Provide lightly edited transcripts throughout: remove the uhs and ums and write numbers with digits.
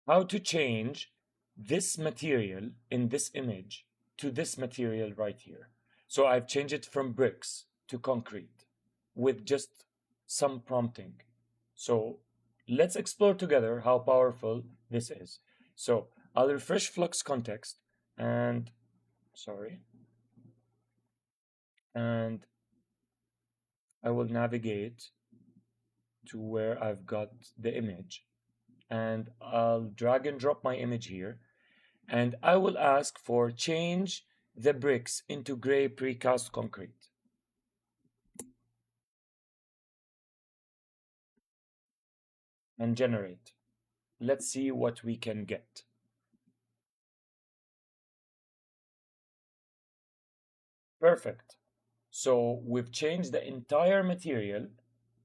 how to change this material in this image to this material right here. So I've changed it from bricks to concrete with just some prompting. So let's explore together how powerful this is. So I'll refresh Flux context and sorry, and I will navigate to where I've got the image, and I'll drag and drop my image here, and I will ask for change the bricks into gray precast concrete. And generate. Let's see what we can get. Perfect. So we've changed the entire material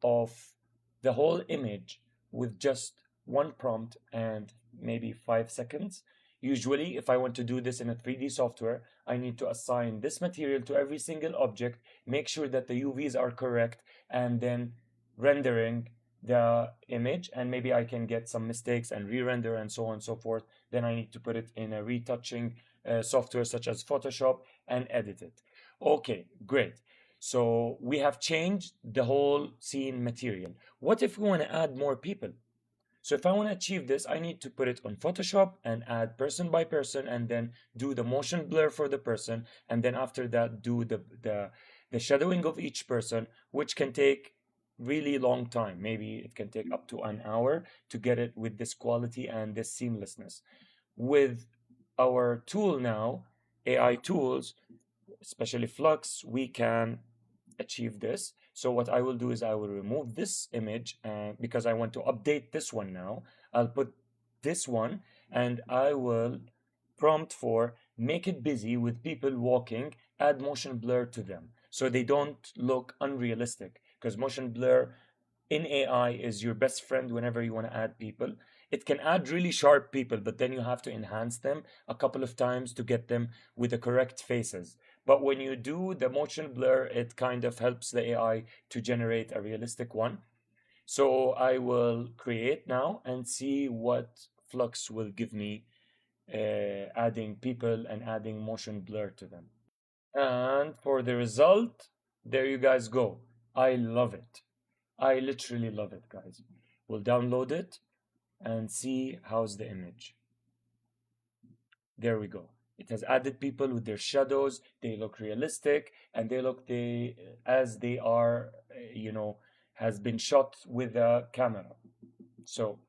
of the whole image with just one prompt and maybe 5 seconds. Usually, if I want to do this in a 3D software, I need to assign this material to every single object, make sure that the UVs are correct, and then rendering the image. And maybe I can get some mistakes and re-render and so on and so forth. Then I need to put it in a retouching software such as Photoshop and edit it. Okay, great. So we have changed the whole scene material. What if we want to add more people? So if I want to achieve this, I need to put it on Photoshop and add person by person, and then do the motion blur for the person, and then after that do the shadowing of each person, which can take really long time. Maybe it can take up to an hour to get it with this quality and this seamlessness. With our tool now, AI tools, especially Flux, we can achieve this. So what I will do is I will remove this image because I want to update this one now. I'll put this one and I will prompt for make it busy with people walking, add motion blur to them so they don't look unrealistic, because motion blur in AI is your best friend whenever you want to add people. It can add really sharp people, but then you have to enhance them a couple of times to get them with the correct faces. But when you do the motion blur, it kind of helps the AI to generate a realistic one. So I will create now and see what Flux will give me, adding people and adding motion blur to them. And for the result, there you guys go. I love it. I literally love it, guys. We'll download it and see how's the image. There we go. It has added people with their shadows. They look realistic, and they look as they are, has been shot with a camera. So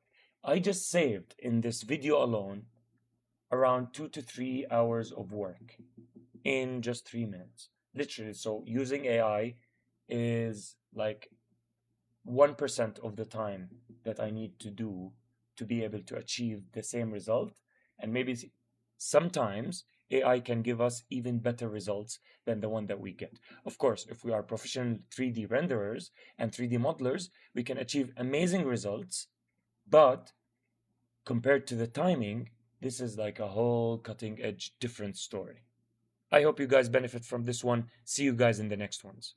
I just saved in this video alone around 2 to 3 hours of work in just 3 minutes. Literally. So using AI is like 1% of the time that I need to do to be able to achieve the same result. And maybe sometimes AI can give us even better results than the one that we get. Of course, if we are professional 3D renderers and 3D modelers, we can achieve amazing results. But compared to the timing, this is like a whole cutting edge different story. I hope you guys benefit from this one. See you guys in the next ones.